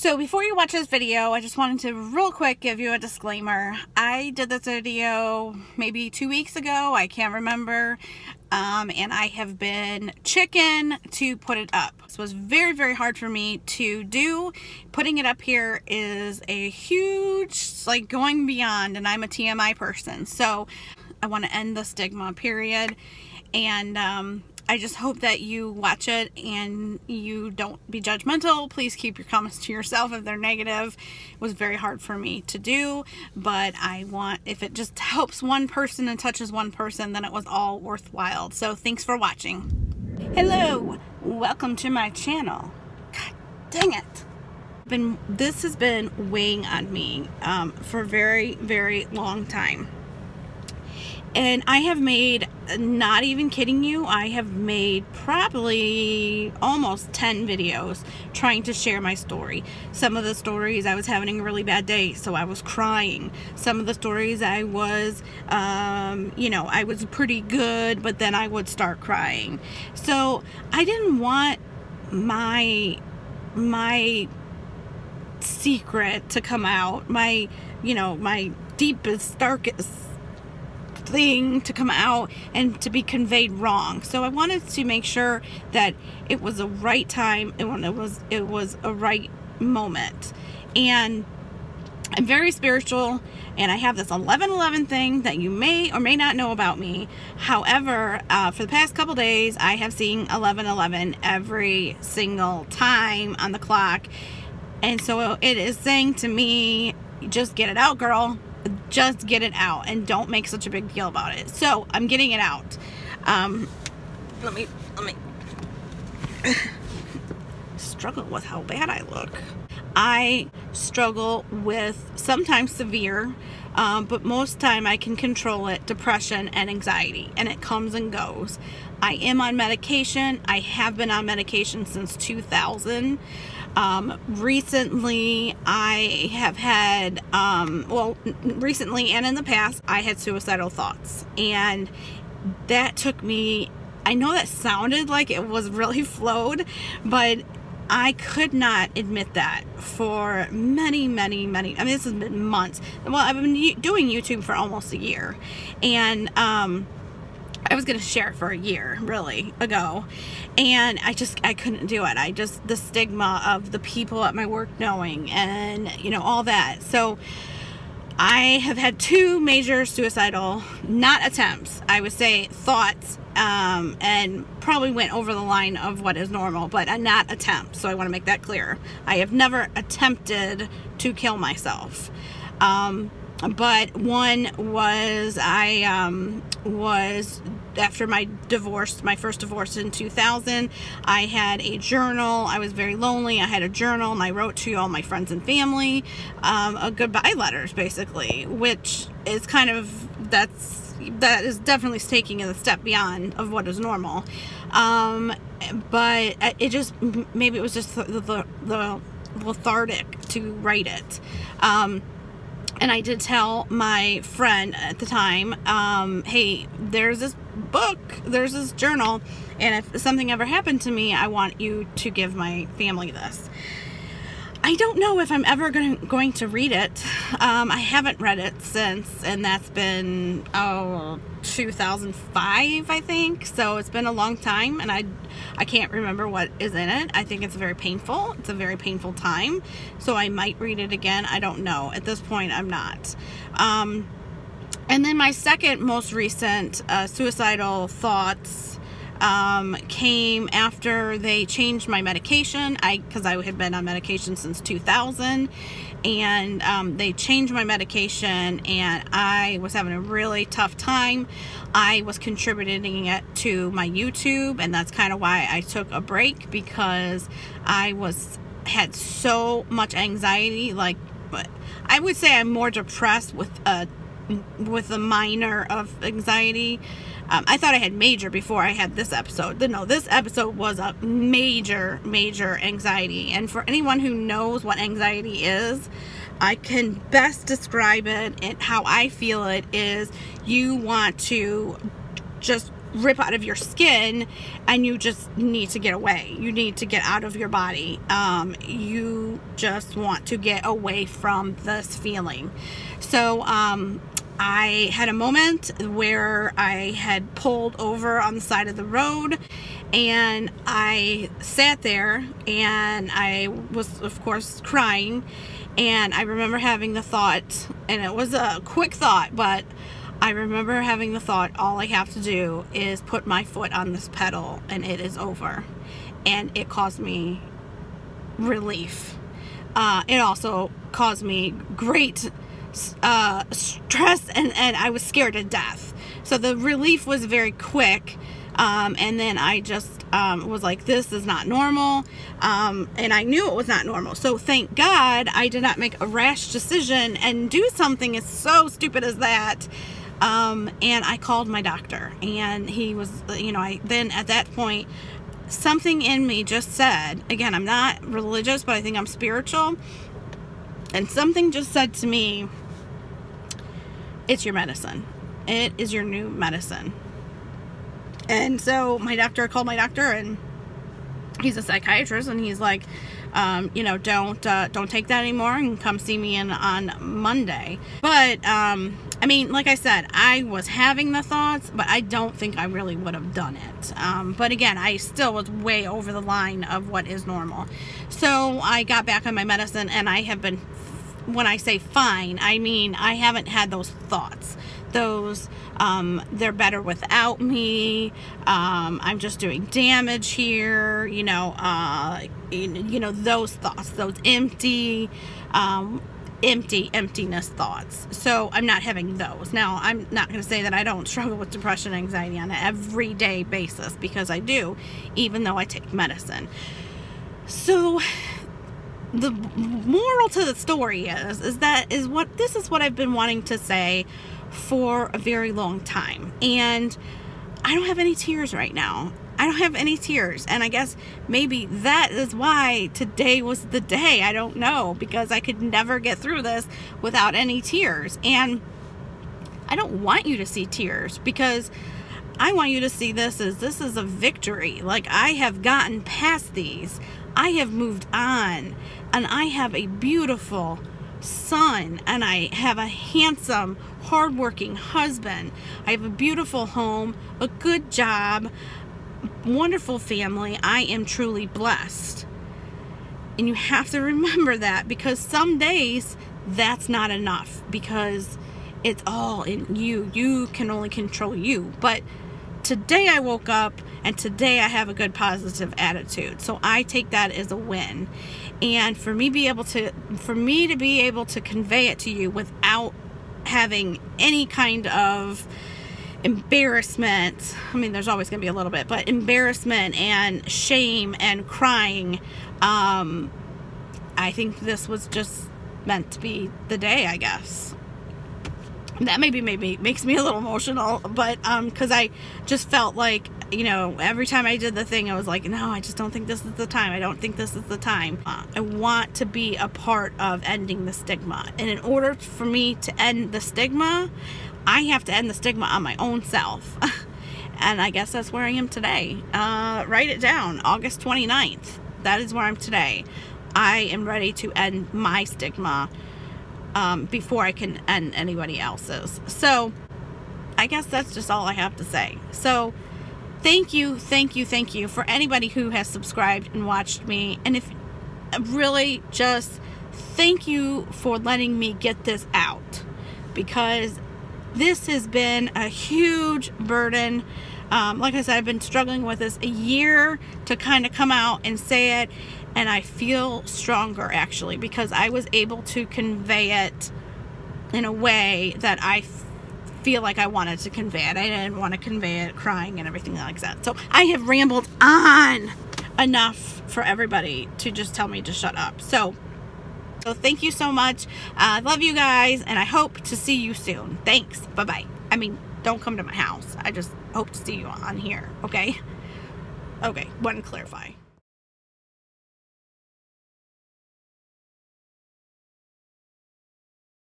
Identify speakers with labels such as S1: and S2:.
S1: So before you watch this video, I just wanted to real quick give you a disclaimer. I did this video maybe 2 weeks ago, I can't remember, and I have been chicken to put it up. This was very, very hard for me to do. Putting it up here is a huge, like, going beyond, and I'm a TMI person, so I want to end the stigma, period. And I just hope that you watch it and you don't be judgmental. Please keep your comments to yourself if they're negative. It was very hard for me to do, but I want, if it just helps one person and touches one person, then it was all worthwhile. So thanks for watching. Hello, welcome to my channel. God dang it. This has been weighing on me for a very, very long time. And I have made, not even kidding you, I have made probably almost 10 videos trying to share my story. Some of the stories I was having a really bad day, so I was crying. Some of the stories I was, you know, I was pretty good, but then I would start crying. So I didn't want my secret to come out, my, you know, my deepest, darkest thing to come out and to be conveyed wrong. So I wanted to make sure that it was a right time and it was a right moment. And I'm very spiritual, and I have this 11/11 thing that you may or may not know about me. However, for the past couple days, I have seen 11/11 every single time on the clock, and so it is saying to me, just get it out, girl. Just get it out and don't make such a big deal about it. So I'm getting it out. Let me struggle with how bad I look. I struggle with sometimes severe, but most time I can control it, depression and anxiety, and it comes and goes. I am on medication. I have been on medication since 2000. Recently I have had, well, recently and in the past, I had suicidal thoughts, and that took me, I know that sounded like it was really flowed, but I could not admit that for many, I mean, this has been months. Well, I've been doing YouTube for almost a year, and, I was going to share it for a year, really, ago, and I couldn't do it. The stigma of the people at my work knowing, and, you know, all that. So I have had 2 major suicidal, not attempts, I would say thoughts, and probably went over the line of what is normal, but not attempts. So I want to make that clear. I have never attempted to kill myself. But one was, was after my divorce, my first divorce in 2000, I had a journal. I was very lonely. I had a journal, and I wrote to all my friends and family, goodbye letters, basically, which is kind of, that is definitely taking a step beyond of what is normal. But it just, maybe it was just the lethargic to write it. And I did tell my friend at the time, hey, there's this book, there's this journal, and if something ever happened to me, I want you to give my family this. I don't know if I'm ever going to read it. I haven't read it since, and that's been, 2005, I think. So it's been a long time, and I can't remember what is in it. I think it's very painful. It's a very painful time. So I might read it again. I don't know. At this point, I'm not. And then my second most recent suicidal thoughts came after they changed my medication. Because I had been on medication since 2000, and they changed my medication, and I was having a really tough time. I was contributing it to my YouTube, and that's kind of why I took a break, because I had so much anxiety. Like, I would say I'm more depressed with a minor of anxiety. I thought I had major before I had this episode. No, this episode was a major anxiety. And for anyone who knows what anxiety is, I can best describe it, and how I feel it is, you want to just rip out of your skin, and you just need to get away. You need to get out of your body. You just want to get away from this feeling. So I had a moment where I had pulled over on the side of the road, and I sat there, and I was, of course, crying. And I remember having the thought, and it was a quick thought, but I remember having the thought, all I have to do is put my foot on this pedal and it is over. And it caused me relief. It also caused me great stress, and I was scared to death. So the relief was very quick. And then I just was like, this is not normal. And I knew it was not normal. So thank God I did not make a rash decision and do something as so stupid as that. And I called my doctor, and he was, you know, then at that point, something in me just said, again, I'm not religious, but I think I'm spiritual. And something just said to me, it's your medicine. It is your new medicine. And so I called my doctor, and he's a psychiatrist, and he's like, you know, don't take that anymore, and come see me on Monday. But, I mean, like I said, I was having the thoughts, but I don't think I really would have done it. But again, I still was way over the line of what is normal. So I got back on my medicine, and I have been, when I say fine, I mean, I haven't had those thoughts. Those, they're better without me. I'm just doing damage here, you know, those thoughts, those emptiness thoughts. So I'm not having those. Now, I'm not going to say that I don't struggle with depression and anxiety on an everyday basis, because I do, even though I take medicine. So the moral to the story is what I've been wanting to say for a very long time. And I don't have any tears right now. I don't have any tears. And I guess maybe that is why today was the day. I don't know, because I could never get through this without any tears. And I don't want you to see tears, because I want you to see this is a victory. Like, I have gotten past these. I have moved on, and I have a beautiful son, and I have a handsome, hardworking husband. I have a beautiful home, a good job, wonderful family. I am truly blessed. And you have to remember that, because some days that's not enough, because it's all in you. You can only control you. But today I woke up, and today I have a good positive attitude. So I take that as a win. And for me to be able to convey it to you without having any kind of embarrassment, I mean, there's always going to be a little bit, but embarrassment and shame and crying, I think this was just meant to be the day, I guess. That maybe makes me a little emotional, but because I just felt like, you know, every time I did the thing, I was like, no, I just don't think this is the time. I don't think this is the time. I want to be a part of ending the stigma. And in order for me to end the stigma, I have to end the stigma on my own self. And I guess that's where I am today. Write it down, August 29th. That is where I'm today. I am ready to end my stigma before I can end anybody else's. So I guess that's just all I have to say. So thank you for anybody who has subscribed and watched me. And if really, just thank you for letting me get this out, because this has been a huge burden. Like I said, I've been struggling with this a year to kind of come out and say it. And I feel stronger, actually, because I was able to convey it in a way that I feel like I wanted to convey it. I didn't want to convey it crying and everything like that. So I have rambled on enough for everybody to just tell me to shut up. So thank you so much. I love you guys, and I hope to see you soon. Thanks. Bye-bye. I mean, don't come to my house. I just hope to see you on here, okay? Okay, want to clarify.